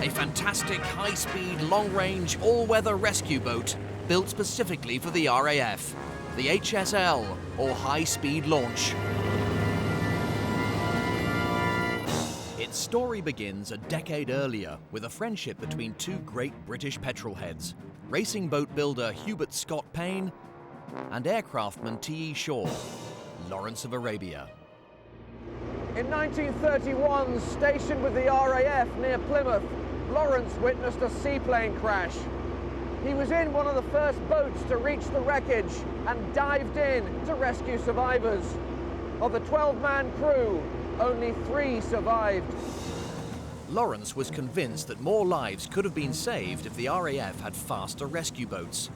a fantastic high-speed, long-range, all-weather rescue boat built specifically for the RAF, the HSL, or high-speed launch. Its story begins a decade earlier with a friendship between two great British petrolheads, racing boat builder Hubert Scott-Paine and aircraftman T.E. Shaw, Lawrence of Arabia. In 1931, stationed with the RAF near Plymouth, Lawrence witnessed a seaplane crash. He was in one of the first boats to reach the wreckage and dived in to rescue survivors. Of the 12-man crew, only 3 survived. Lawrence was convinced that more lives could have been saved if the RAF had faster rescue boats.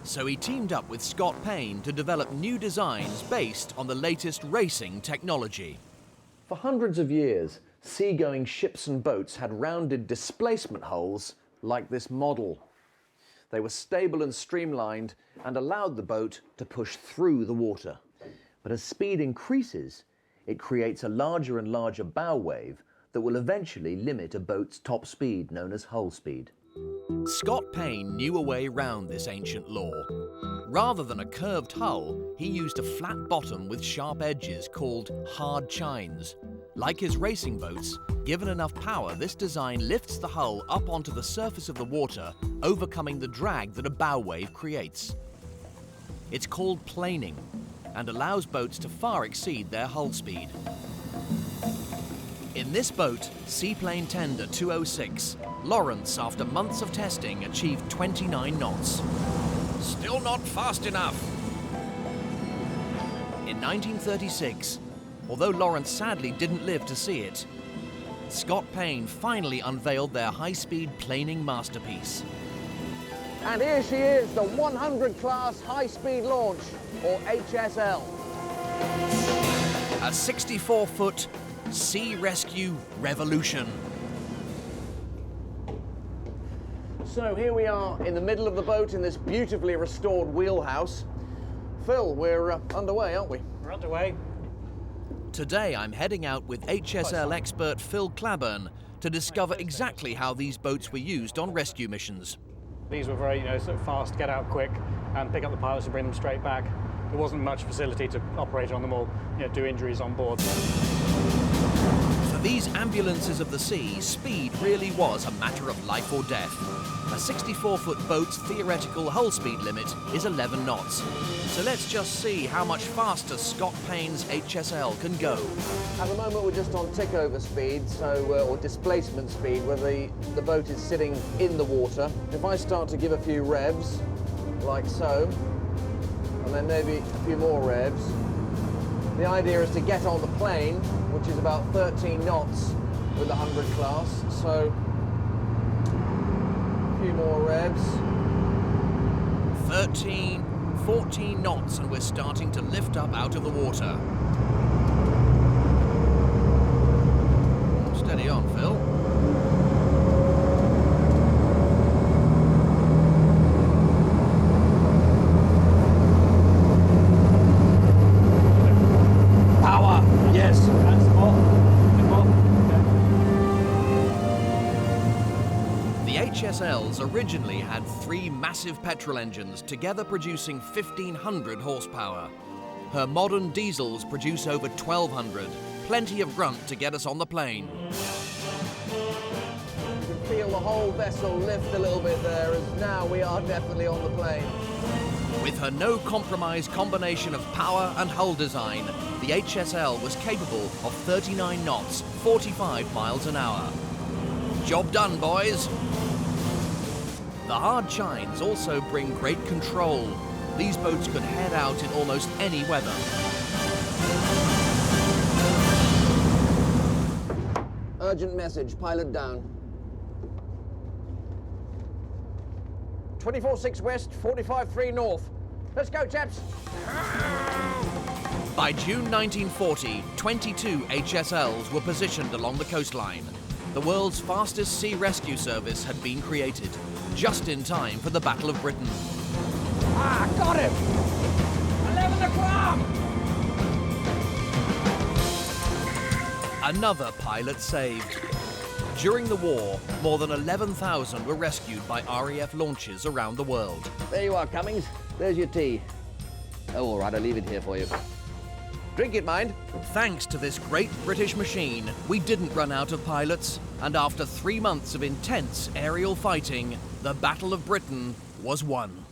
So he teamed up with Scott-Paine to develop new designs based on the latest racing technology. For hundreds of years, seagoing ships and boats had rounded displacement holes like this model. They were stable and streamlined and allowed the boat to push through the water. But as speed increases, it creates a larger and larger bow wave that will eventually limit a boat's top speed, known as hull speed. Scott-Paine knew a way round this ancient law. Rather than a curved hull, he used a flat bottom with sharp edges called hard chines. Like his racing boats, given enough power, this design lifts the hull up onto the surface of the water, overcoming the drag that a bow wave creates. It's called planing and allows boats to far exceed their hull speed. In this boat, Seaplane Tender 206, Lawrence, after months of testing, achieved 29 knots. Still not fast enough. In 1936, although Lawrence sadly didn't live to see it, Scott-Paine finally unveiled their high-speed planing masterpiece. And here she is, the 100 class high-speed launch, or HSL. A 64-foot sea rescue revolution. So here we are in the middle of the boat in this beautifully restored wheelhouse. Phil, we're underway, aren't we? We're underway. Today I'm heading out with HSL expert Phil Claburn to discover exactly how these boats were used on rescue missions. These were very, sort of fast, get out quick, and pick up the pilots and bring them straight back. There wasn't much facility to operate on them or do injuries on board. For these ambulances of the sea, speed really was a matter of life or death. A 64-foot boat's theoretical hull speed limit is 11 knots. So let's just see how much faster Scott-Paine's HSL can go. At the moment we're just on tick-over speed, or displacement speed, where the boat is sitting in the water. If I start to give a few revs, like so, and then maybe a few more revs, the idea is to get on the plane, which is about 13 knots with the 100 class. So a few more revs. 13, 14 knots, and we're starting to lift up out of the water. Steady on, Phil. Power! Yes! That's more. The HSLs originally had 3 massive petrol engines, together producing 1,500 horsepower. Her modern diesels produce over 1,200, plenty of grunt to get us on the plane. You can feel the whole vessel lift a little bit there, as now we are definitely on the plane. With her no-compromise combination of power and hull design, the HSL was capable of 39 knots, 45 miles an hour. Job done, boys! The hard chines also bring great control. These boats could head out in almost any weather. Urgent message, pilot down. 24-6 west, 45-3 north. Let's go, chaps. By June 1940, 22 HSLs were positioned along the coastline. The world's fastest sea rescue service had been created, just in time for the Battle of Britain. Ah, got him! 11 o'clock! Another pilot saved. During the war, more than 11,000 were rescued by RAF launches around the world. There you are, Cummings. There's your tea. Oh, all right, I'll leave it here for you. Drink it, mind. Thanks to this great British machine, we didn't run out of pilots, and after 3 months of intense aerial fighting, the Battle of Britain was won.